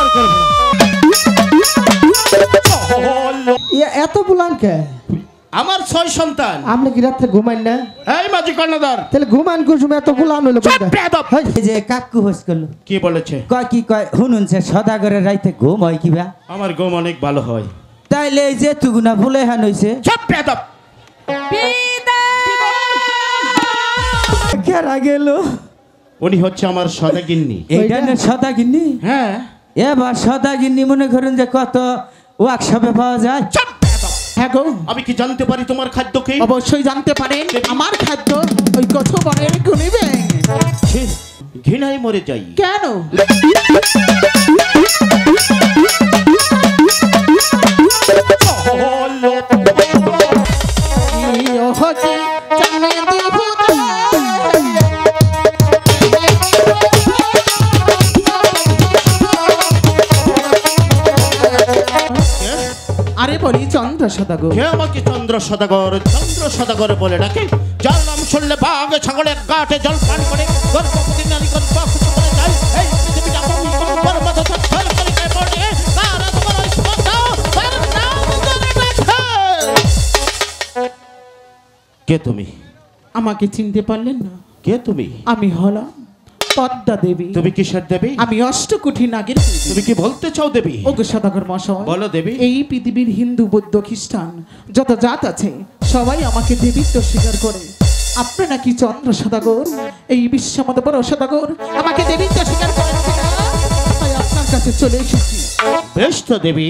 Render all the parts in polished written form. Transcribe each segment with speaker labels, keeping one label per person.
Speaker 1: স্বীকার করব না।
Speaker 2: এত বুলান কে?
Speaker 1: আমার 6 সন্তান।
Speaker 2: আপনি কি রাতে ঘুমান না?
Speaker 1: এই মাঝি কর্ণধার,
Speaker 2: তাহলে ঘুমান কুসুম এত বুলান হলো
Speaker 1: চুপ বেয়াদব।
Speaker 3: এই যে কাকু হোস করলো
Speaker 1: কি বলেছে?
Speaker 3: কয় কি কয় হুনুন সে সদাগরের রাইতে ঘুম হয় কিবা?
Speaker 1: আমার ঘুম অনেক ভালো হয়।
Speaker 3: তাইলে এই যে তুগুনা ভুলে হান হইছে।
Speaker 1: চুপ বেয়াদব।
Speaker 3: কেরা গেল?
Speaker 1: উনি হচ্ছে আমার সদাগিন্নি।
Speaker 3: এইটা না সদাগিন্নি?
Speaker 1: হ্যাঁ।
Speaker 3: এবার সদাগিন্নি মনে করেন যে কত ওয়ার্কশপে পাওয়া যায়।
Speaker 1: চুপ বেয়াদব।
Speaker 2: হ্যাঁ গো,
Speaker 1: আমি কি জানতে পারি তোমার খাদ্য কি?
Speaker 2: অবশ্যই জানতে পারেন। আমার খাদ্য ওই কত বনের গুনি ব্যাং।
Speaker 1: ছি, ঘৃণায় মরে যাই।
Speaker 2: কেন? আরে বলি চন্দ্র সদাগর।
Speaker 1: কে আমাকে চন্দ্র সদাগর বলে ডাকে? যার নাম শুনলে বাঘ ছাগলের গাটে জল পান করে গর্ভবতী নারী গর্ভবতী করে যায়। এই পৃথিবীটা ভূমিকম্পের মতো থরথর করে কাঁপে। তারা তোমার ওই স্পর্শ তার নাম ধরে ডাকে। কে তুমি?
Speaker 2: আমাকে চিনতে পারলেন না?
Speaker 1: কে তুমি?
Speaker 2: আমি হলাম পদ্মা দেবী।
Speaker 1: তুমি কিসের দেবী?
Speaker 2: আমি অষ্টকোটি নাগের দেবী।
Speaker 1: তুমি কি বলতে চাও দেবী?
Speaker 2: ওগো সদাগর মশাই,
Speaker 1: বলো দেবী।
Speaker 2: এই পৃথিবীর হিন্দু বৌদ্ধ খ্রিস্টান যত জাত আছে সবাই আমাকে দেবীত্ব স্বীকার করে। আপনি নাকি চন্দ্র সদাগর, এই বিশ্বমত বড় সদাগর আমাকে দেবীত্ব স্বীকার করেছে না, তাই আপনার কাছে চলে এসেছি।
Speaker 1: বেশ তো দেবী,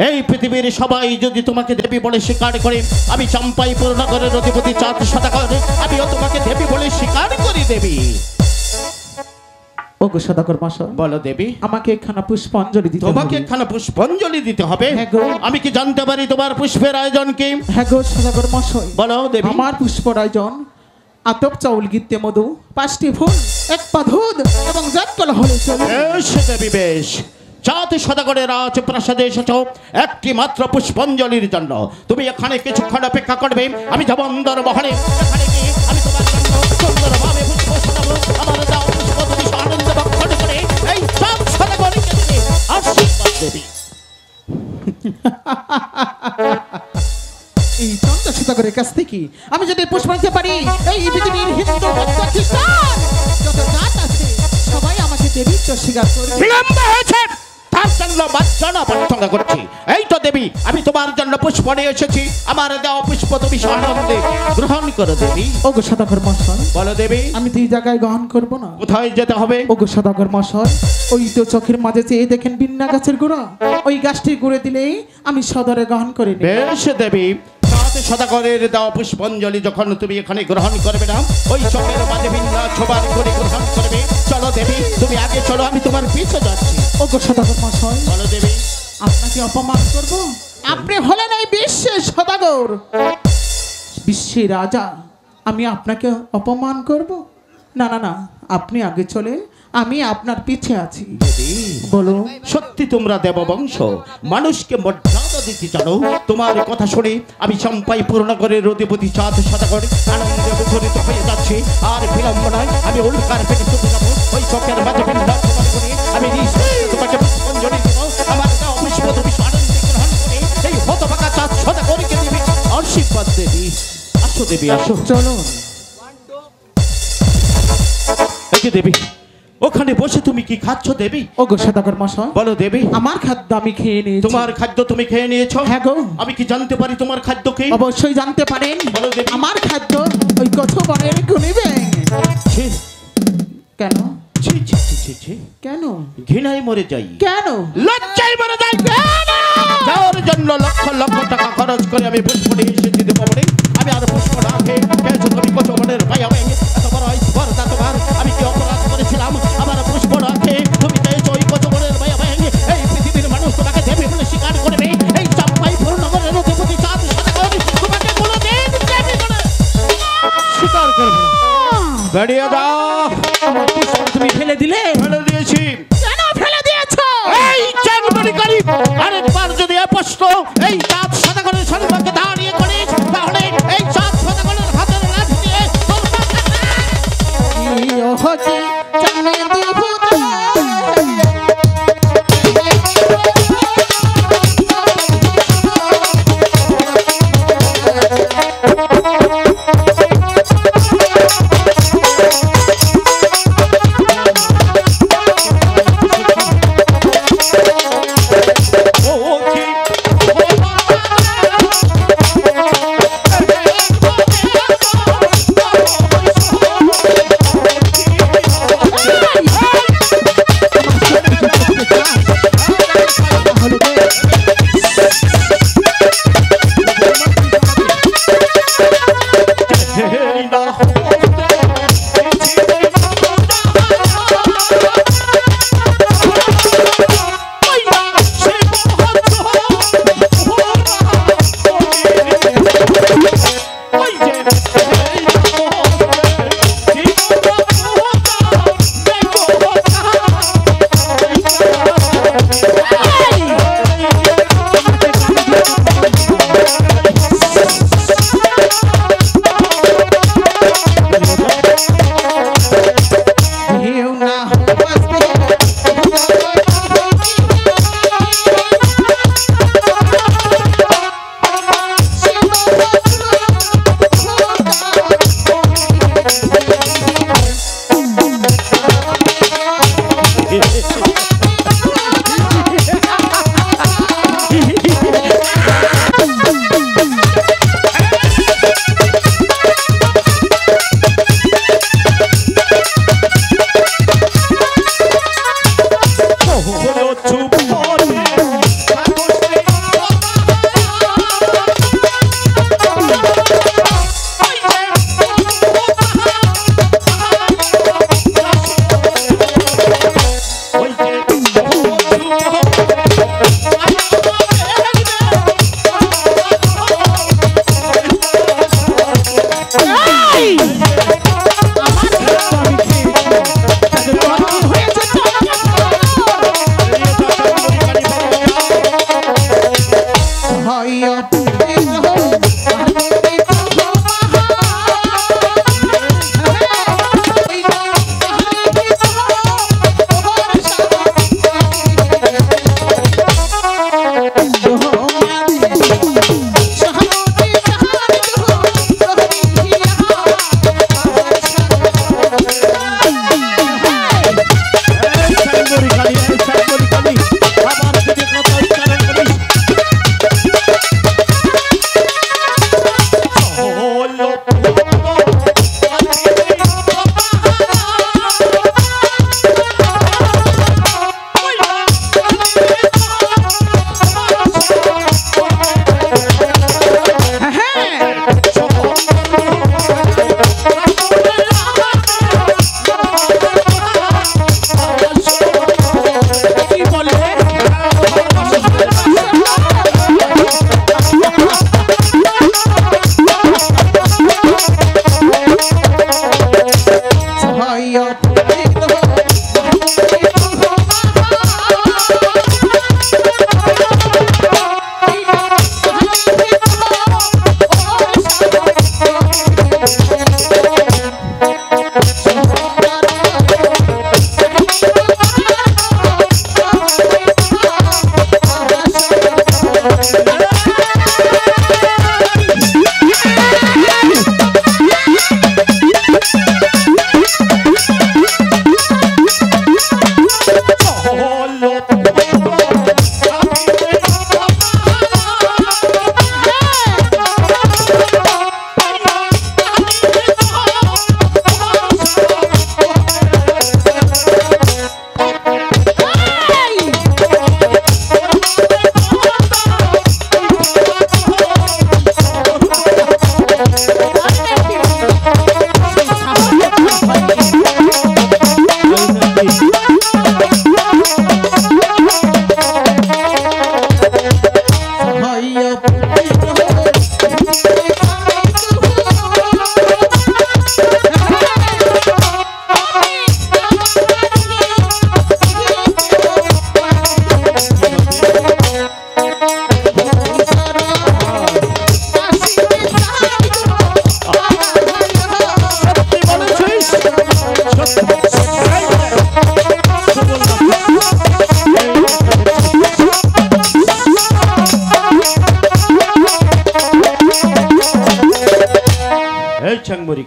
Speaker 1: এই পৃথিবীর সবাই যদি তোমাকে দেবী বলে স্বীকার করে, আমি চম্পাইপুর নগরের অধিপতি চাঁদ সদাগর আমিও তোমাকে দেবী বলে স্বীকার করি দেবী।
Speaker 2: ওগো সদাগর মশাই,
Speaker 1: বলো দেবী।
Speaker 2: আমাকে একখানা পুষ্পাঞ্জলি দিতে
Speaker 1: তোমাকে
Speaker 2: হবে।
Speaker 1: একখানা পুষ্পাঞ্জলি দিতে হবে?
Speaker 2: হ্যাঁ গো।
Speaker 1: আমি কি জানতে পারি তোমার পুষ্পের আয়োজন কি?
Speaker 2: হ্যাঁ গো সদাগর মশাই,
Speaker 1: বলো দেবী।
Speaker 2: আমার পুষ্পর আয়োজন আতপ চাউল গিতে মধু 5টি ফুল 1 পা দুধ এবং জাতকল হলে চলে।
Speaker 1: বেশ দেবী বেশ। চাঁদ সদাগরের রাজপ্রাসাদে এসেছো একটি মাত্র পুষ্পাঞ্জলির জন্য। তুমি এখানে কিছুক্ষণ অপেক্ষা করবে, আমি যাব অন্দর মহলে। এখানে গিয়ে আমি তোমার জন্য সুন্দরভাবে পুষ্প সাজাবো। আমার দাও পুষ্প তুমি আনন্দ ভক্ষণ করে এই চাঁদ সদাগরকে দিবে আশীর্বাদ দেবী।
Speaker 2: এই চন্দ্র সদাগরের কাছ থেকে আমি যদি পুষ্প নিতে পারি, এই পৃথিবীর হিন্দু বৌদ্ধ খ্রিস্টান যত জাত আছে সবাই আমাকে দেবীত্ব স্বীকার করবে।
Speaker 1: বিলম্ব হয়েছে, তার জন্য বাচ্চানা প্রার্থনা করছি। এই তো দেবী, আমি তোমার জন্য পুষ্প নিয়ে এসেছি। আমার দেওয়া পুষ্প তুমি আনন্দে গ্রহণ করো দেবী।
Speaker 2: ওগো সদাগর মশাই,
Speaker 1: বলো দেবী।
Speaker 2: আমি তো এই জায়গায় গ্রহণ করব না।
Speaker 1: কোথায় যেতে হবে?
Speaker 2: ওগো সদাগর মশাই, ওই তো চোখের মাঝে চেয়ে দেখেন বিন্না গাছের গোড়া, ওই গাছটি গুঁড়ে দিলেই আমি সদরে গ্রহণ করে নিই।
Speaker 1: বেশ দেবী, সদাগরের দেওয়া পুষ্পাঞ্জলি যখন তুমি এখানে গ্রহণ করবে না, ওই চোখের মাঝে বিন্না ছোবার করে গ্রহণ করবে। চলো দেবী, তুমি আগে চলো, আমি তোমার পিছে যাচ্ছি।
Speaker 2: ওগো সদাগর মশাই,
Speaker 1: বলো দেবী।
Speaker 2: আপনাকে অপমান করব? আপনি হলেন এই বিশ্বের সদাগর, বিশ্বের রাজা, আমি আপনাকে অপমান করব? না না না, আপনি আগে চলে, আমি আপনার পিছে আছি। বলো।
Speaker 1: সত্যি তোমরা দেববংশ, মানুষকে মর্যাদা দিতে জানো। তোমার কথা শুনে আমি চম্পাইপুর নগরের অধিপতি চাঁদ সদাগর আনন্দে মুখরিত হয়ে যাচ্ছি। আর বিলম্ব নয়, আমি উল্কার পেটে চলে যাবো। ওই চোখের মাঝে বিন্যাস করে আমি নিশ্চয়ই তোমাকে পুষ্পাঞ্জলি দেবো। আমার দেওয়া পুষ্প তুমি আনন্দে গ্রহণ করে এই হতভাগা চাঁদ সদাগরকে দিবি আশীর্বাদ দেবী। আসো দেবী, আসো।
Speaker 2: চলো।
Speaker 1: এই দেবী, ওখানে বসে তুমি কি খাচ্ছ দেবী?
Speaker 2: ওগো সদাগর মশাই,
Speaker 1: বলো দেবী।
Speaker 2: আমার খাদ্য আমি খেয়ে নিয়েছি।
Speaker 1: তোমার খাদ্য তুমি খেয়ে নিয়েছো?
Speaker 2: হ্যাঁ গো।
Speaker 1: আমি কি জানতে পারি তোমার খাদ্য কি?
Speaker 2: অবশ্যই জানতে পারেন।
Speaker 1: বলো দেবী।
Speaker 2: আমার খাদ্য ওই কত বনের গুনি ব্যাং।
Speaker 1: ছি,
Speaker 2: কেন?
Speaker 1: ছি, ছি, ছি, ছি, ছি।
Speaker 2: কেন?
Speaker 1: ঘৃণায় মরে যাই,
Speaker 2: কেন?
Speaker 1: লজ্জায় মরে যাই। যাওয়ার জন্য লক্ষ লক্ষ টাকা খরচ করে আমি পুষ্প নিয়ে এসেছি দেবো বলে আমি আর পুষ্প না খেয়ে পেয়েছো তুমি কত বনের ভাইয়া ভাই। এত বড় স্পর্ধা তোমার, আমি কি অপরাধ করেছিলাম? আমার পুষ্প না খেয়ে তুমি পেয়েছো ওই কত বনের ভাইয়া ভাই। এই পৃথিবীর মানুষ তোমাকে দেবী বলে স্বীকার করবে। এই চম্পাইপুর নগরের অধিপতি চাঁদ সদাগর তোমাকে কোনোদিন দেবী বলে স্বীকার করবে না। বেরিয়ে দাও।
Speaker 2: আমার পুষ্প তুমি ফেলে দিলে?
Speaker 1: ফেলে দিয়েছি।
Speaker 2: কেন ফেলে দিয়েছো?
Speaker 1: এই চাকরি করি আরেকবার যদি প্রশ্ন এই চাঁদ সদাগরের সম্পর্কে দাঁড়িয়ে করিস, তাহলে এই চাঁদ সদাগরের হাতের লাঠি দিয়ে তোর মাথা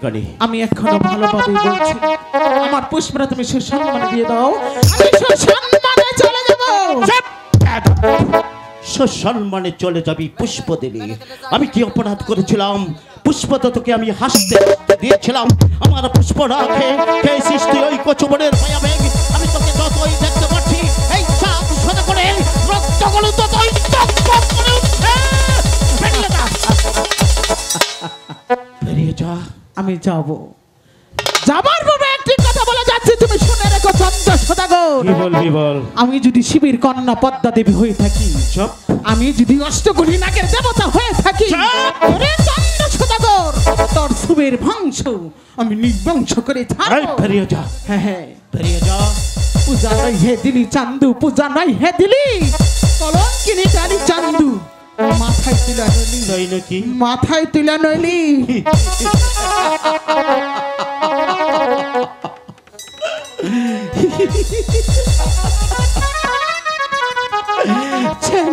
Speaker 1: মরিকানি
Speaker 2: আমি এখনো ভালোভাবে বলছি, আমার পুষ্পরা তুমি সুসম্মানে দিয়ে দাও, আমি সুসম্মানে চলে যাব।
Speaker 1: সসম্মানে চলে যাবি পুষ্পদেবী। আমি কি অপরাধ করেছিলাম? পুষ্পটা তোকে আমি হাসতে হাসতে দিয়েছিলাম। আমার পুষ্প রাখে খেয়েছিস তুই ওই কচুবনের মায়া ব্যাগ। আমি তোকে যতই দেখতে পাচ্ছি এই চাপ সোজা করে রক্তগুলো ততই টকবক করে উঠছে। বেরিয়ে যা, বেরিয়ে যা।
Speaker 2: আমি যাব, যাবার পূর্বে একটি কথা বলে যাচ্ছি, তুমি শুনে রেখো চন্দ্র সদাগর।
Speaker 1: কি বলবি বল।
Speaker 2: আমি যদি শিবের কন্যা পদ্মা দেবী হয়ে থাকি,
Speaker 1: চুপ।
Speaker 2: আমি যদি অষ্টকোটি নাগের দেবতা হয়ে থাকি, ওরে চন্দ্র সদাগর, তোর সুবের বংশ আমি নির্বংশ করে
Speaker 1: এই
Speaker 2: ছাড়বো।
Speaker 1: বেরিয়ে যা,
Speaker 2: হ্যাঁ হ্যাঁ,
Speaker 1: বেরিয়ে যা।
Speaker 2: পূজা নাই হে দিলি চান্দু, পূজা নাই হে দিলি কলঙ্কিনী জানি চান্দু, মাথায় তুলা নইলি,
Speaker 1: তাই নাকি?
Speaker 2: মাথায় তুলা নইলি।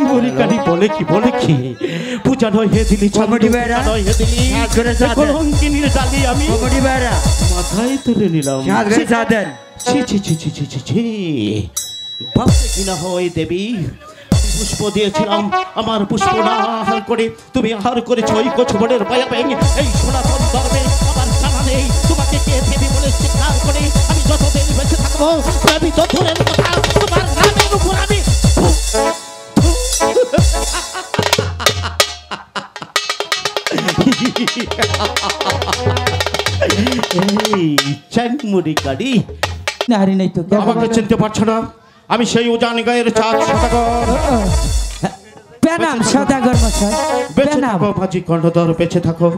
Speaker 1: মরিকানি বলে কি বলে কি? পূজা নয় হে দিলি চান্দু,
Speaker 3: কমিটি বেড়া।
Speaker 1: পূজা নয় হে দিলি
Speaker 3: হাত ধরে চা দেন।
Speaker 1: কলঙ্কিনীর ডালি আমি
Speaker 3: কমিটি বেড়া
Speaker 1: মাথায় তুলে নিলাম।
Speaker 3: হাত ধরে চা দেন।
Speaker 1: ছি ছি ছি ছি ছি ছি ছি। ভাবতে কিনা হয় দেবী, আমি পুষ্প দিয়েছিলাম, আমার পুষ্প না আহার করে তুমি আহার করেছ ওই কচুবনের মায়া ব্যাং। এই সনাতন ধর্মে আমার জানা নেই তোমাকে কে দেবী বলে স্বীকার করে। আমি যতদিন বেঁচে থাকবো আমি ততদিন কথা তোমার নামের উপর আমি মরিকানি।
Speaker 3: নারী নাই তো
Speaker 1: আমাকে চিনতে পারছো না? আমি সেই উজান গায়ের চাঁদ সদাগর।
Speaker 3: প্রণাম সদাগর মশাই,
Speaker 1: বেঁচে
Speaker 3: প্রণাম।
Speaker 1: থাকো মাঝি কর্ণধর, বেঁচে থাকো।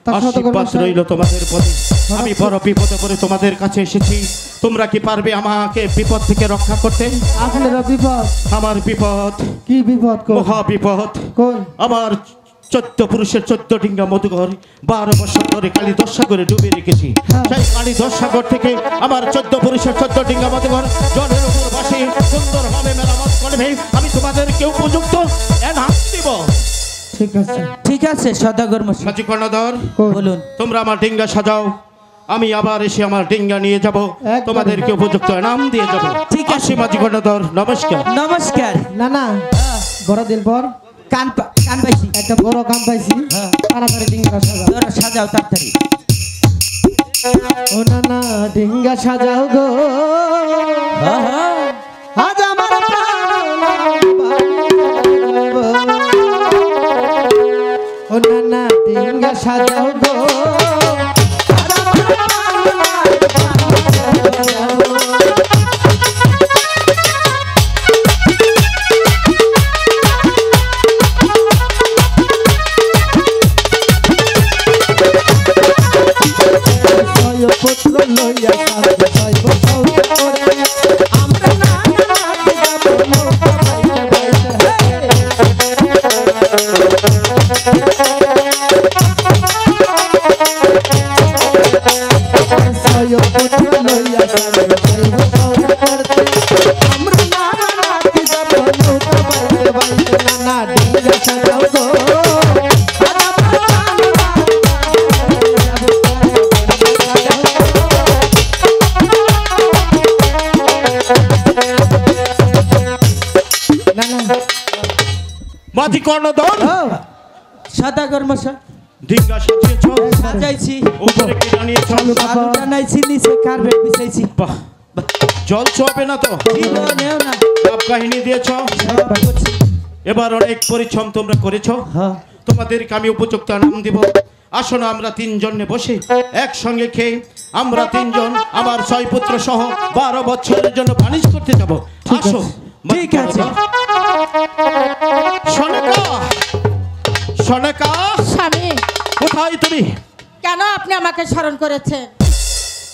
Speaker 2: তা সদাগর
Speaker 1: আশীর্বাদ
Speaker 2: মশাই।
Speaker 1: রইল তোমাদের প্রতি। আমি বড় বিপদে পড়ে তোমাদের কাছে এসেছি। তোমরা কি পারবে আমাকে বিপদ থেকে রক্ষা করতে?
Speaker 2: আপনারা বিপদ,
Speaker 1: আমার বিপদ,
Speaker 2: কি বিপদ?
Speaker 1: মহা বিপদ।
Speaker 2: কোন?
Speaker 1: আমার 14 পুরুষের 14 ডিঙ্গা মধুঘর 12 বছর ধরে কালী দশাগরে ডুবে রেখেছি।
Speaker 2: হ্যাঁ।
Speaker 1: সেই কালী দশাগর থেকে আমার 14 পুরুষের 14 ডিঙ্গা মধুঘর জলের উপর বসে সুন্দরভাবে মেরামত করবে। আমি তোমাদেরকে উপযুক্ত এনাম দিব।
Speaker 2: ঠিক আছে,
Speaker 3: ঠিক আছে সদাগর মশাই,
Speaker 1: সাচি কর্ণধর,
Speaker 3: বলুন।
Speaker 1: তোমরা আমার ডিঙ্গা সাজাও, আমি আবার এসে আমার ডিঙ্গা নিয়ে যাব,
Speaker 2: একদম।
Speaker 1: তোমাদেরকে উপযুক্ত এনাম দিয়ে যাব।
Speaker 3: ঠিক আছে।
Speaker 1: আসি মাঝি কর্ণধর, নমস্কার।
Speaker 3: নমস্কার।
Speaker 2: না না, বড় দিন পর
Speaker 3: কান পাইছি।
Speaker 2: একটা বড় কাম পাইছি,
Speaker 3: হ্যাঁ।
Speaker 2: তাড়াতাড়ি ডিঙ্গা সাজাও।
Speaker 3: তোরা সাজাও তাড়াতাড়ি।
Speaker 2: ও না না, ডিঙ্গা সাজাও গো,
Speaker 3: হ্যাঁ, হ্যাঁ।
Speaker 2: আজ আমার প্রাণ ও না না, ডিঙ্গা সাজাও গো, আজ আমার পুত্র লইয়া সাজে সাইব সৌরে করে আমরা না যাব নৌকা বাইতে বাইতে সয় পুত্র লইয়া সাজে সাইব সৌরে করে আমরা না যাব নৌকা বাইতে বাইতে না না ডিঙ্গা সাজাও গো।
Speaker 1: মাঝি কর্ণধর,
Speaker 3: সদাগর মশাই,
Speaker 1: ডিঙ্গা সাজিয়েছ,
Speaker 3: সাজাইছি,
Speaker 1: উপরে কে জানিয়েছ?
Speaker 3: আলু টানাইছি, নিচে কার্পেট বিছাইছি।
Speaker 1: বাহ, জল ছোঁয়াবে না তো?
Speaker 3: ছিল, নেও না।
Speaker 1: সব কাহিনী দিয়েছ।
Speaker 3: সব করছি।
Speaker 1: এবার অনেক পরিশ্রম তোমরা করেছো,
Speaker 3: হ্যাঁ।
Speaker 1: তোমাদেরকে আমি উপযুক্ত নাম দিব। আসো না, আমরা তিনজনে বসে একসঙ্গে খেয়ে আমরা তিনজন আমার 6 পুত্র সহ 12 বছরের জন্য বাণিজ্য করতে যাব। আসো।
Speaker 3: ঠিক আছে।
Speaker 1: সনেকা, সনেকা,
Speaker 4: স্বামী,
Speaker 1: কোথায় তুমি?
Speaker 4: কেন আপনি আমাকে স্মরণ করেছেন?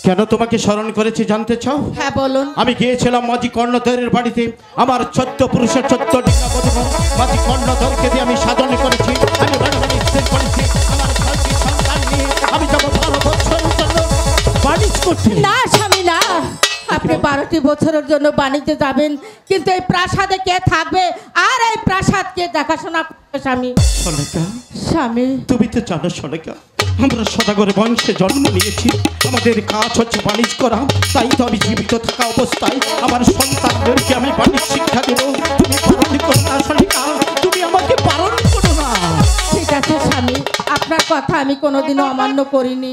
Speaker 1: কেন তোমাকে স্মরণ করেছি জানতে চাও?
Speaker 4: হ্যাঁ বলুন।
Speaker 1: আমি গিয়েছিলাম মাঝি কর্ণধরের বাড়িতে। আমার 14 পুরুষের 14 ডিঙ্গা মধুঘর মাঝি কর্ণধরকে দিয়ে আমি সাধন করেছি, আমি বাড়ি স্থির করেছি। আমার 6টি সন্তান নিয়ে আমি যাব 12 বছরের জন্য বাণিজ্য করতে।
Speaker 4: না স্বামী না, আপনি 12টি বছরের জন্য বাণিজ্যে যাবেন, কিন্তু এই প্রাসাদে কে থাকবে আর এই প্রাসাদ কে দেখাশোনা করবে? স্বামী,
Speaker 1: সনেকা,
Speaker 4: স্বামী,
Speaker 1: তুমি তো জানো সনেকা, আমরা সদাগর বংশে জন্ম নিয়েছি, আমাদের কাজ হচ্ছে বাণিজ্য করা। তাই তো আমি জীবিত থাকা অবস্থায় আমার সন্তানদেরকে আমি বাণিজ্য শিক্ষা দেবো। তুমি বারণ করো না সনিকা, তুমি আমাকে বারণ করো না।
Speaker 4: ঠিক আছে স্বামী, আপনার কথা আমি কোনোদিনও অমান্য করিনি,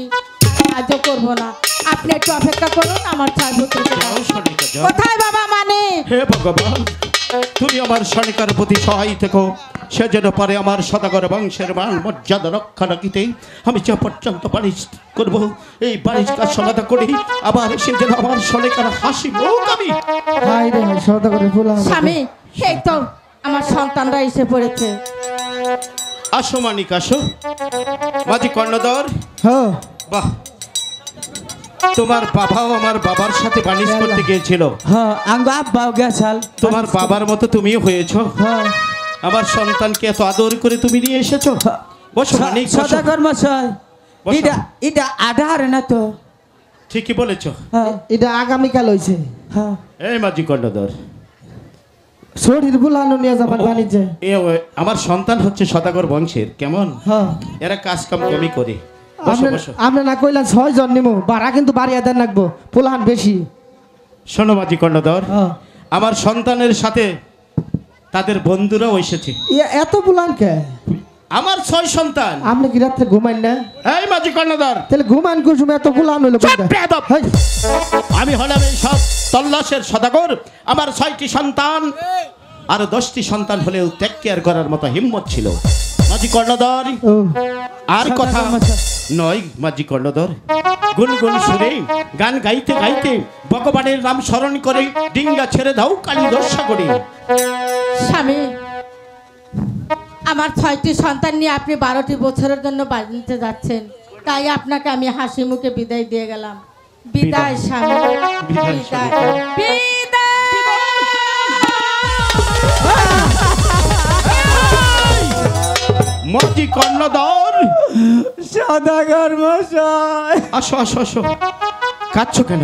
Speaker 4: আজও করবো না। আপনি একটু অপেক্ষা করুন, আমার চার পুত্রকে দাও।
Speaker 1: যাও সনিকা, যাও।
Speaker 4: কোথায় বাবা মানিক?
Speaker 1: হে ভগবান, তুমি আমার সনিকার প্রতি সহায় থেকো, সে যেন পারে আমার সদাগর বংশের মান মর্যাদা রক্ষা রাখিতে। আমি যে পর্যন্ত বাণিজ্য করবো, এই বাণিজ্য কাজ সমাধা করি, আবার সে যেন আমার সনিকার হাসি মুখ আমি।
Speaker 5: হাই রে হাই, সদাগরের ফুলাহান।
Speaker 4: স্বামী, এই তো আমার সন্তানরা এসে পড়েছে।
Speaker 1: আসো মানিক, আসো। মাঝি কর্ণধর,
Speaker 5: হ্যাঁ
Speaker 1: বাহ, তোমার বাবাও আমার বাবার সাথে বাণিজ্য করতে গিয়েছিল।
Speaker 3: হ্যাঁ আঙ্গ আব্বাও গেছাল।
Speaker 1: তোমার বাবার মতো তুমিও হয়েছো।
Speaker 3: হ্যাঁ
Speaker 1: আমার সন্তানকে এত আদর করে তুমি নিয়ে এসেছো। বসো মানিক, বসো।
Speaker 3: সদাগর মশাই,
Speaker 1: বসো।
Speaker 3: এটা আধারে না তো?
Speaker 1: ঠিকই বলেছো।
Speaker 3: হ্যাঁ
Speaker 5: এটা আগামীকাল হয়েছে।
Speaker 3: হ্যাঁ
Speaker 1: এই মাঝি কর্ণধর,
Speaker 5: শরীর ফুলানো নিয়ে যাবার বাণিজ্যে।
Speaker 1: আমার সন্তান হচ্ছে সদাগর বংশের, কেমন
Speaker 5: হ্যাঁ
Speaker 1: এরা কাজ কাম কমই করে। বসো, বসো।
Speaker 5: আপনি না কইলেন 6 জন নিমু, ভাড়া কিন্তু বাড়িয়ে দেন রাখবো, ফুলাহান বেশি।
Speaker 1: শোনো মাঝি কর্ণধর,
Speaker 5: হ্যাঁ
Speaker 1: আমার সন্তানের সাথে তাদের বন্ধুরাও এসেছে।
Speaker 5: এত ফুলাহান কে?
Speaker 1: আমার 6 সন্তান।
Speaker 5: আপনি কি রাত্রে ঘুমাইন না?
Speaker 1: এই মাঝি কর্ণধর,
Speaker 5: তাহলে ঘুমান কুসুম এত ফুলাহান হইলো
Speaker 1: চুপ,
Speaker 5: কোনটা?
Speaker 1: বেয়াদব।
Speaker 5: হাই,
Speaker 1: আমি হলাম এই সব তল্লাশের সদাগর। আমার 6টি সন্তান, আর 10টি সন্তান হলেও ত্যাগ কেয়ার করার মতো হিম্মত ছিল। মাঝি কর্ণধর,
Speaker 5: ও
Speaker 1: আর কথা নয় মাঝি কর্ণধর, গুনগুন সুরে গান গাইতে গাইতে ভগবানের নাম স্মরণ করে ডিঙ্গা ছেড়ে দাও কালী দর্শা করে।
Speaker 4: স্বামী, আমার 6টি সন্তান নিয়ে আপনি 12টি বছরের জন্য বাড়িতে যাচ্ছেন, তাই আপনাকে আমি হাসি মুখে বিদায় দিয়ে গেলাম। বিদায় স্বামী,
Speaker 1: বিদায়,
Speaker 4: বিদায়,
Speaker 1: স্বামী।
Speaker 4: বিদায়।
Speaker 1: মাঝি কর্ণধর,
Speaker 3: সদাগর মশাই,
Speaker 1: আসো আসো আসো। কাঁদছো কেন?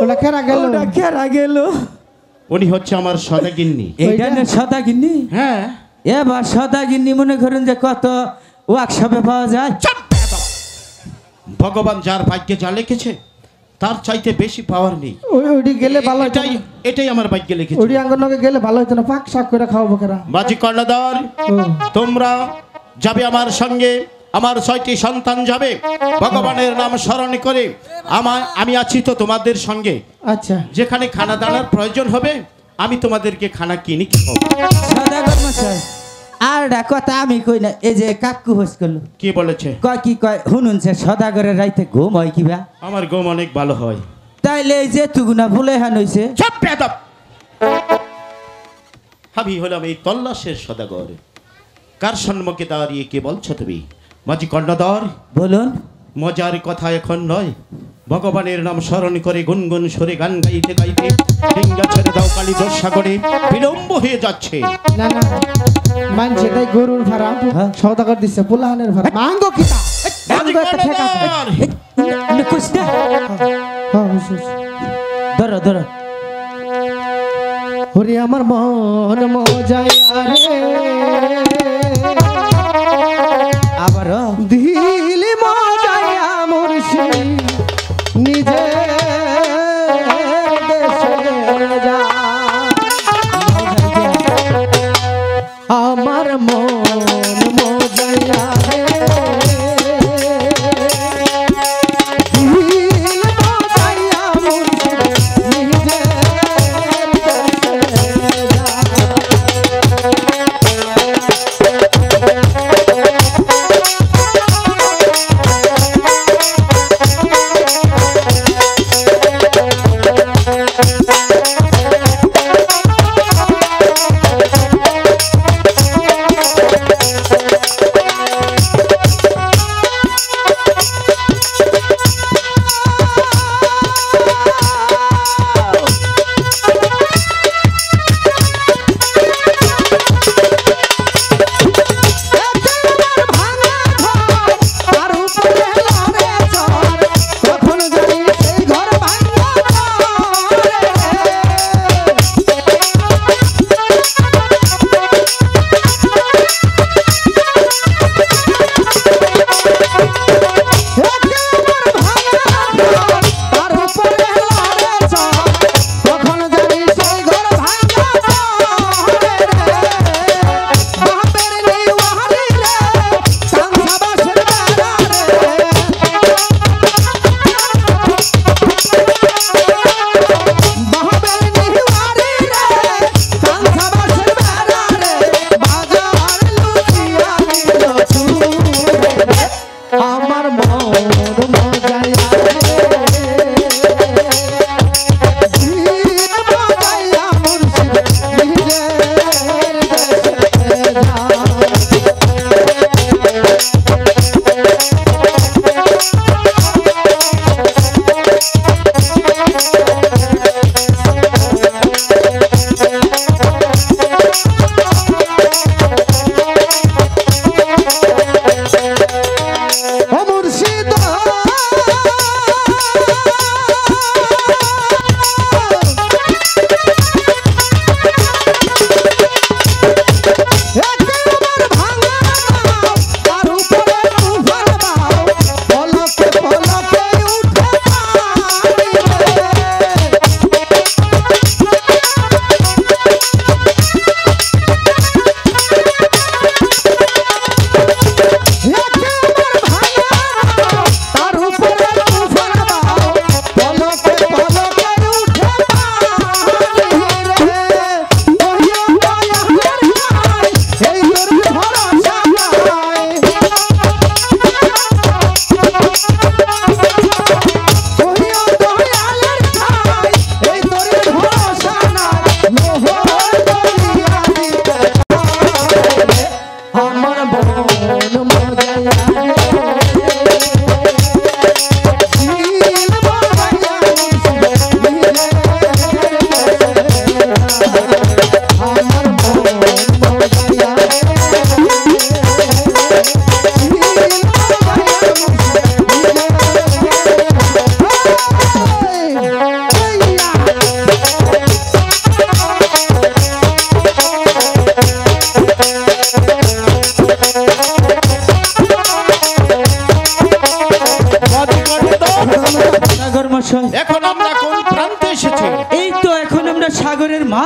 Speaker 5: ওটা কেনা গেল?
Speaker 3: ওটা কেরা গেল?
Speaker 1: উনি হচ্ছে আমার সদাগিন্নি।
Speaker 3: এইটা না সদাগিন্নি?
Speaker 1: হ্যাঁ।
Speaker 3: এবার সদাগিন্নি মনে করেন যে কত ওয়ার্কশপে পাওয়া যায়।
Speaker 1: চুপ, বেয়াদব। ভগবান যার ভাগ্যে যা লিখেছে তার চাইতে বেশি পাওয়ার নেই।
Speaker 5: ওইটি গেলে ভালো হইতো
Speaker 1: এটাই
Speaker 5: না?
Speaker 1: এটাই আমার ভাগ্যে লিখেছে।
Speaker 5: ওইটি আঙ্গনকে গেলে ভালো হইতো না? পাক শাক করে খাওয়াবো কেরা?
Speaker 1: মাঝি কর্ণধর,
Speaker 5: ও
Speaker 1: তোমরা যাবে আমার সঙ্গে, আমার 6টি সন্তান যাবে ভগবানের নাম স্মরণ করে। আমি আছি তো তোমাদের সঙ্গে।
Speaker 5: আচ্ছা
Speaker 1: যেখানে খানা দানার প্রয়োজন হবে আমি তোমাদেরকে খানা কিনে খাবো।
Speaker 3: সদাগর মশাই, আর একটা কথা আমি কই না, এই যে কাকু হোস করলো
Speaker 1: কি বলেছে?
Speaker 3: কয় কি কয় শুনুন সে সদাগরের রাইতে ঘুম হয় কিবা?
Speaker 1: আমার গম অনেক ভালো হয়।
Speaker 3: তাইলে এই যে তুগুনা ভুলে হান হইছে।
Speaker 1: চুপ, বেয়াদব। আমি হলাম এই তল্লাশের সদাগর। কার সম্মুখে দাঁড়িয়ে কে বলছো তুমি? মাঝি কর্ণধর,
Speaker 3: বলুন।
Speaker 1: মজার কথা এখন নয়। ভগবানের নাম স্মরণ করে গুনগুন সরে গান গাইতে গাইতে ডিঙ্গা ছেড়ে দাও কালী দর্শা করে। বিলম্ব হয়ে যাচ্ছে।
Speaker 5: না না মান সেটাই গরুর ভাড়া
Speaker 3: হ্যাঁ।
Speaker 5: সওদাগর দিচ্ছে পোলাহানের ভাড়া মাঙ্গো কিতা
Speaker 1: মাঝি
Speaker 5: মাঙ্গো একটা ঠেকা দে।
Speaker 1: কর্ণধর,
Speaker 3: কুছ না,
Speaker 5: হ্যাঁ হুস, হুস।
Speaker 3: ধরো ধরো।
Speaker 5: ওরে আমার মন মজায় রে
Speaker 3: আবারও
Speaker 5: দিলি মজায় মুর্শি নিজে দেশে যা আমার মন মজায় রে দিলি মজায় মুর্শি নিজে দেশে যা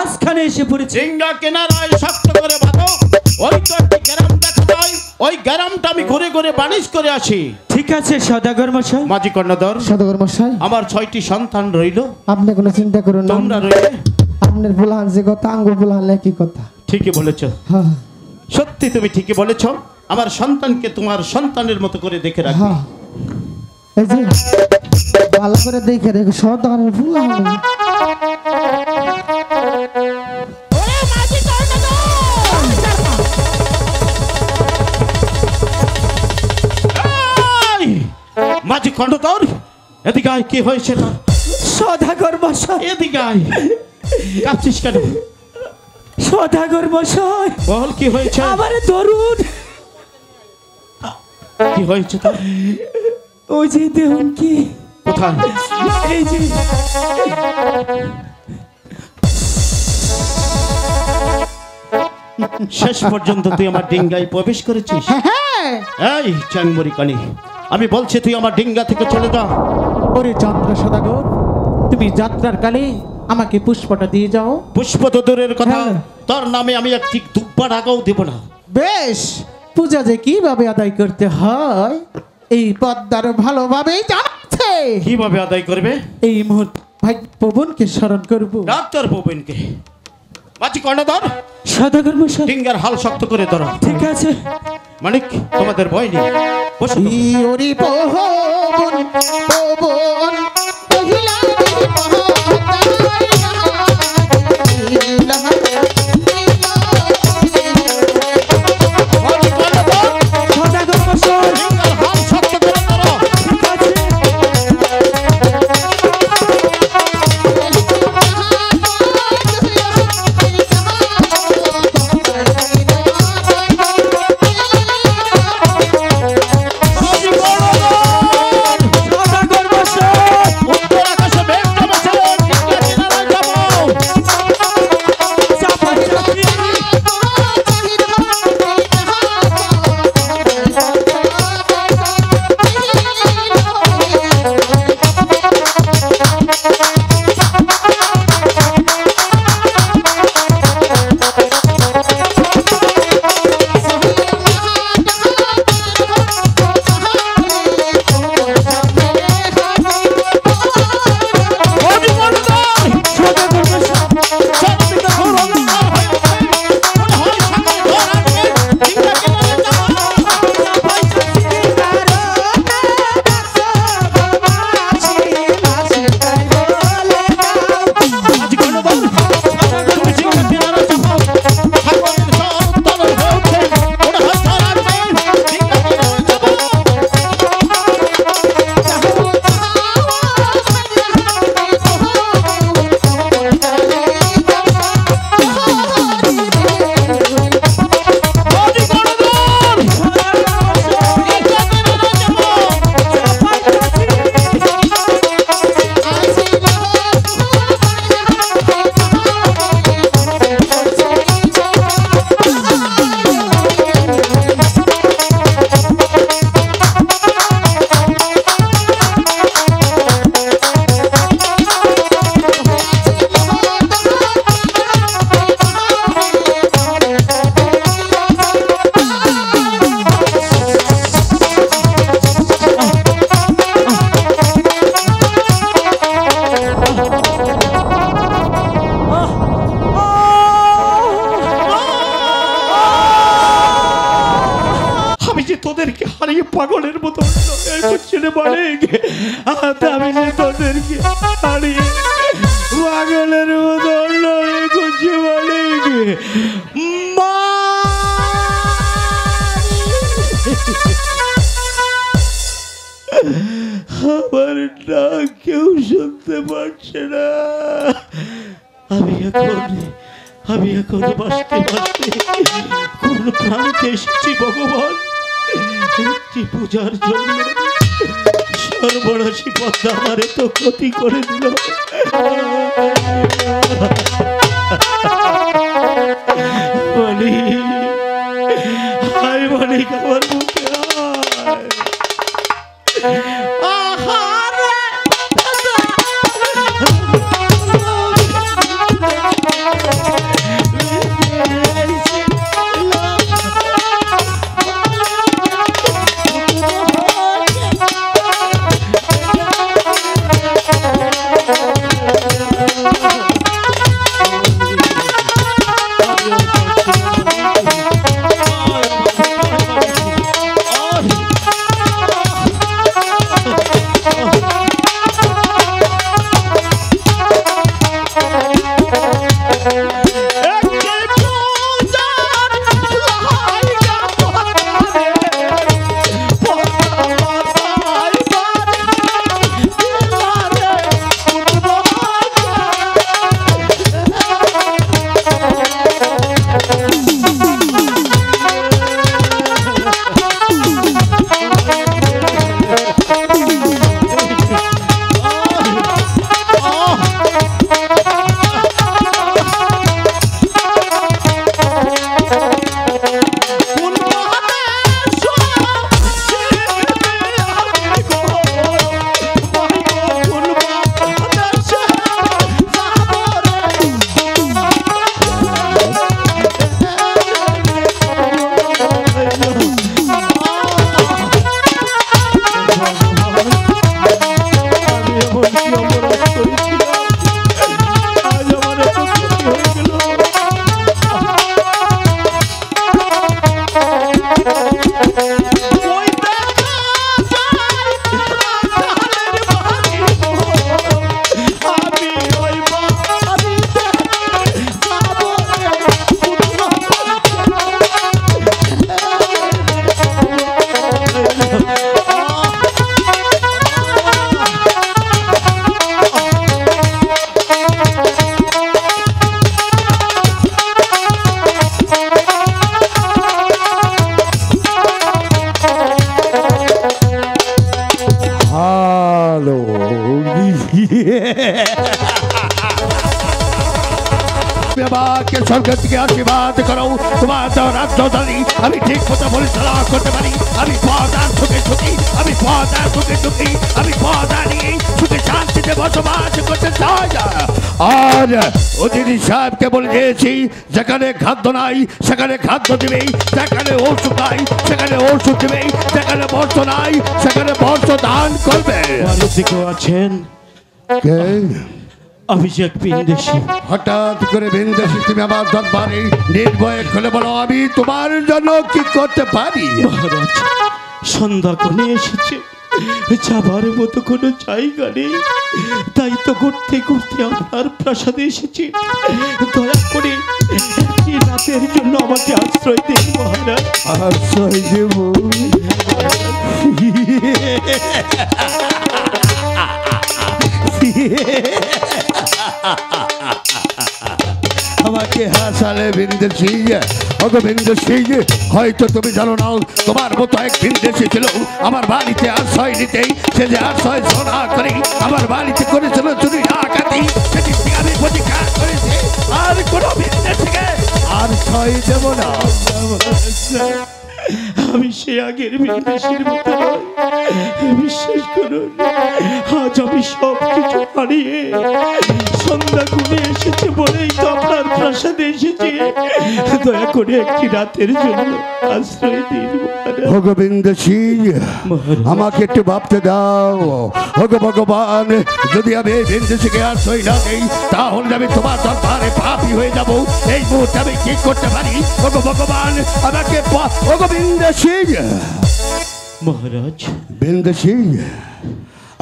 Speaker 3: মাঝখানে এসে পড়েছে।
Speaker 1: ডিঙ্গা কিনারায় শক্ত করে বাঁধো। ওই তো একটি গ্রাম দেখা যায়, ওই গ্রামটা আমি ঘুরে ঘুরে বানিশ করে আসি।
Speaker 3: ঠিক আছে সদাগর মশাই।
Speaker 1: মাঝি কর্ণধর,
Speaker 5: সদগর মশাই,
Speaker 1: আমার 6টি সন্তান রইল,
Speaker 5: আপনি কোনো চিন্তা করুন না।
Speaker 1: তোমরা রইলে।
Speaker 5: আপনার বলান যে কথা, আঙ্গুর বলান একই কথা।
Speaker 1: ঠিকই বলেছ,
Speaker 5: হ্যাঁ
Speaker 1: সত্যি তুমি ঠিকই বলেছ। আমার সন্তানকে তোমার সন্তানের মতো করে দেখে রাখবে।
Speaker 5: হ্যাঁ, এই যে ভালো করে দেখে রেখো, সদগরের বলান।
Speaker 1: এই, মাঝি কর্ণধর, এদিকে আয়। কি হয়েছে তোর?
Speaker 3: সদাগর মশাই,
Speaker 1: এদিকে আয়। কাঁদছিস কেন?
Speaker 3: সদাগর মশাই,
Speaker 1: বল কি হয়েছে?
Speaker 3: আমার ধরুন।
Speaker 1: কি হয়েছে তোর?
Speaker 3: ওই যে দেখুন কি,
Speaker 1: কোথায়?
Speaker 3: এই যে
Speaker 1: শেষ পর্যন্ত তুই আমার ডিঙ্গায় প্রবেশ করেছিস?
Speaker 2: হ্যাঁ,
Speaker 1: এই চাংমরি কানি, আমি বলছি তুই আমার ডিঙ্গা থেকে চলে যা।
Speaker 2: ওরে যাত্রা সদাগর, তুমি যাত্রার কালে আমাকে পুষ্পটা দিয়ে যাও।
Speaker 1: পুষ্প তো দূরের কথা,
Speaker 2: হ্যাঁ।
Speaker 1: তোর নামে আমি একটি দুব্বা টাকাও দেব না।
Speaker 2: বেশ, পূজা যে কিভাবে আদায় করতে হয় এই পদ্মার ভালোভাবেই জানছে।
Speaker 1: কিভাবে আদায় করবে?
Speaker 2: এই মুহূর্তে ভাই পবনকে স্মরণ করব।
Speaker 1: ডাক্তার প্রবীণকে। মাঝি কর্ণধর,
Speaker 3: সদাগর মশাই।
Speaker 1: ডিঙ্গার হাল শক্ত করে ধরো।
Speaker 3: ঠিক আছে।
Speaker 1: মানিক, তোমাদের ভয় নেই, বসো।
Speaker 2: ওরে পবন পবন কহিলা
Speaker 1: মাঝি কর্ণধর,
Speaker 3: সদাগর মশাই,
Speaker 1: ডিঙ্গার হাল শক্ত করে ধরো।
Speaker 3: ঠিক আছে।
Speaker 1: মাঝি কর্ণধর,
Speaker 3: সদাগর মশাই,
Speaker 1: উত্তর আকাশে মেঘ জমেছে, ডিঙ্গা কিনারায় যাবো।
Speaker 3: চাপা চাপি।
Speaker 1: মাঝি কর্ণধর,
Speaker 3: সদাগর মশাই,
Speaker 1: চারদিকে ঘোর অন্ধকার হয়ে আছে। মনে হয় সামনে ঝড় আসবে, ডিঙ্গা কিনারায় যাবো। মাঝি কর্ণধর, তুমি ডিঙ্গা কিনারায় যাবো। সাগরের ঝড় উত্তোলন হয়ে উঠছে, মনে হয় ঝড় আসবে, ডিঙ্গা কিনারায় যাবো। মাঝি কর্ণধর, ডিঙ্গা কিনারায় যাবো। আমি যে তোদেরকে হারিয়ে পাগলের মতো অভিনয় করছি রে মানিক। আমি যে তোদেরকে হারিয়ে পাগলের মতো অভিনয় করছি মানিক। মা! আমার ডাক কেউ শুনতে পারছে না। আমি এখন বাঁচতে বাঁচতে কোন প্রান্তে এসেছি ভগবান? একটি পূজার জন্য সর্বনাশী পদ্মা আমারে তো ক্ষতি করে দিল। মানিক, হায় মানিক, আমার মুখে আহারে
Speaker 6: আমাকে সরকার থেকে আশীর্বাদ করো, তোমার দেওয়া রাজধানী আমি ঠিক মতো পরিচালনা করতে পারি। আমি পদ আর সুখে সুখী, আমি পদ আর সুখে সুখী, আমি পদ আর নিয়ে সুখে শান্তিতে বসবাস করতে চাই। আর অতিথি সাহেবকে বলে দিয়েছি, যেখানে খাদ্য নাই সেখানে খাদ্য দিবেই, যেখানে ওষুধ নাই সেখানে ওষুধ দিবেই, যেখানে বস্ত্র নাই সেখানে বস্ত্র দান করবে।
Speaker 1: বাড়িতে কেউ আছেন?
Speaker 6: কে?
Speaker 1: অভিষেক বিন্দেশি।
Speaker 6: হঠাৎ করে বিন্দেশি তুমি আমার দরবারে নির্ভয়ে খুলে বলো, আমি তোমার জন্য কি করতে পারি?
Speaker 1: মহারাজ, সন্ধ্যা কোণে এসেছে, যাবার মতো কোনো জায়গা নেই, তাই তো ঘুরতে ঘুরতে আপনার প্রাসাদে এসেছি। দয়া করে একটি রাতের জন্য আমাকে আশ্রয় দিন মহারাজ।
Speaker 6: আশ্রয় দেব? আমাকে হাসালে বিন্দেশি। ওগো বিন্দেশি, হয়তো তুমি জানো না, তোমার মতো এক বিন্দেশি ছিল আমার বাড়িতে আশ্রয় নিতেই। সে যে আশ্রয় সোনা করে আমার বাড়িতে করেছিল চুরি ডাকাতি, সেদিন থেকে আমি প্রতিকার করেছি আর কোনো বিন্দেশিকে আশ্রয় দেব না।
Speaker 1: আমি সে আগের বিদেশের মতো নই, বিশ্বাস করুন। আজ আমি সব কিছু হারিয়ে সন্ধ্যা কোণে এসেছে বলেই তো আপনার প্রাসাদে এসেছি। দয়া করে একটি রাতের জন্য আশ্রয় দিন মহারাজ।
Speaker 6: ভগবিন্দ সিং, আমাকে একটু ভাবতে দাও। ওগো ভগবান, যদি আমি এই বিন্দেশিকে আশ্রয় না দিই তাহলে আমি তোমার দরবারে পাপী হয়ে যাব। এই মুহূর্তে আমি কি করতে পারি? ওগো ভগবান, আমাকে ওগো বিন্দেশি।
Speaker 1: মহারাজ,
Speaker 6: বিন্দেশি,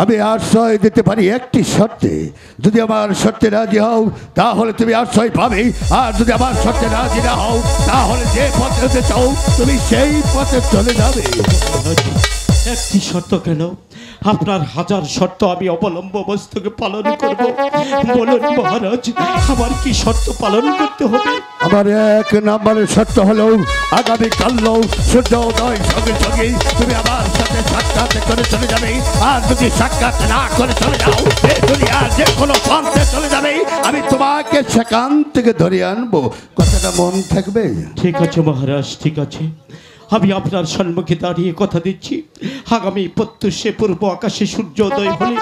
Speaker 6: আমি আশ্রয় দিতে পারি একটি শর্তে। যদি আমার শর্তে রাজি হও তাহলে তুমি আশ্রয় পাবে, আর যদি আমার শর্তে রাজি না হও তাহলে যে পথে যেতে চাও তুমি সেই পথে চলে যাবে।
Speaker 1: একটি শর্ত কেন, আপনার হাজার শর্ত আমি অবলম্ব বস্তুকে পালন করব। বলুন মহারাজ, আমার কি শর্ত পালন করতে হবে?
Speaker 6: আমার এক নম্বরের শর্ত হলো, আগামীকাল সূর্য উদয় সঙ্গে সঙ্গে তুমি আমার সাথে সাক্ষাৎ করে চলে যাবে। আর যদি সাক্ষাৎ না করে চলে যাও, এই দুনিয়ার যে কোনো প্রান্তে চলে যাবে, আমি তোমাকে সেখান থেকে ধরে আনবো। কথাটা মন থাকবে?
Speaker 1: ঠিক আছে মহারাজ, ঠিক আছে। আমি আপনার সম্মুখে দাঁড়িয়ে কথা দিচ্ছি, আগামী প্রত্যুষে পূর্ব আকাশে সূর্যোদয় হলে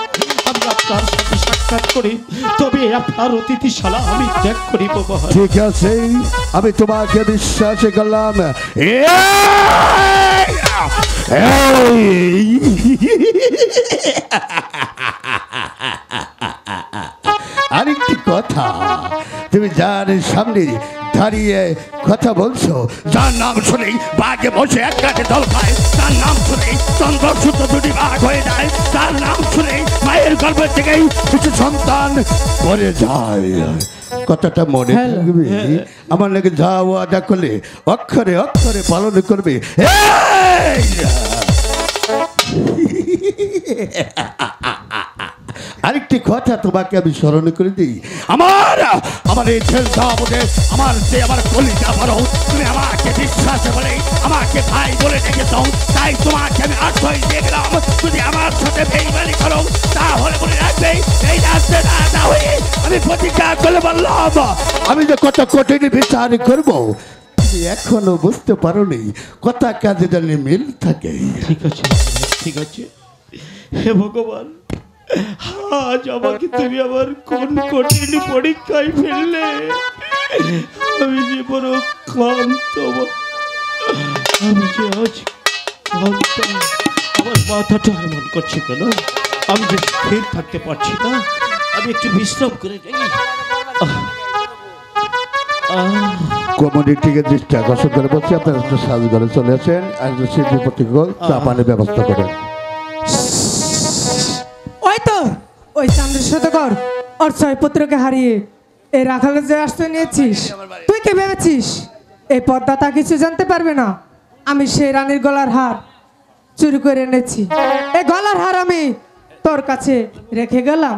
Speaker 1: আমি আপনার সাথে সাক্ষাৎ করে তবে আপনার অতিথিশালা আমি ত্যাগ করিব মহারাজ।
Speaker 6: ঠিক আছে, আমি তোমাকে বিশ্বাস করলাম। আরেকটি কথা, তুমি যার সামনে দাঁড়িয়ে কথা বলছো, যার নাম শুনেই বাঘে বসে এক কাঠে দল খায়, তার নাম শুনেই চন্দ্রসূত্র দুটি ভাগ হয়ে যায়, তার নাম শুনেই মায়ের গর্ভ থেকেই কিছু সন্তান পড়ে যায়। কথাটা মনে থাকবে? আমার নাকি যা ওয়াদা করলে অক্ষরে অক্ষরে পালন করবে। আরেকটি কথা তোমাকে আমি স্মরণ করে দিই, আমার এই ছেলেটা আমার কলিজা বড়, তুমি আমাকে বিশ্বাসে বলে আমাকে ভাই বলে ডেকেছ, তাই তোমাকে আমি আশ্রয় দিয়ে গেলাম। যদি আমার সাথে বেইমানি করো তাহলে মনে রাখবে, এই রাস্তায় না হয়ে আমি প্রতিজ্ঞা করে বললাম আমি যে কত কঠিন বিচার করবো। তুমি এখনো বুঝতে পারোনি, কথা কাজে জানি মিল থাকে।
Speaker 1: ঠিক আছে, ঠিক আছে। হে ভগবান, আজ আমাকে তুমি আমার কোন কঠিন পরীক্ষায় ফেললে। আমি যে বড় ক্লান্ত, আমি যে আজ ক্লান্ত। আমার মাথাটা এমন করছে কেন? আমি যে স্থির থাকতে পারছি না, আমি একটু বিশ্রাম করে যাই।
Speaker 6: কমিউনিটিকে দৃষ্টি আকর্ষণ করে বলছি, আপনারা একটু সাজঘরে চলে আসেন, একজন শিল্পপতি চা পানির ব্যবস্থা করেন।
Speaker 5: ওই তো ওই চন্দ্রশতকর ওর ছয় পুত্রকে হারিয়ে এই রাখালে যে আশ্রয় নিয়েছিস, তুই কে ভেবেছিস এই পদ্মাতা কিছু জানতে পারবে না? আমি সেই রানীর গলার হার চুরি করে এনেছি। এই গলার হার আমি তোর কাছে রেখে গেলাম,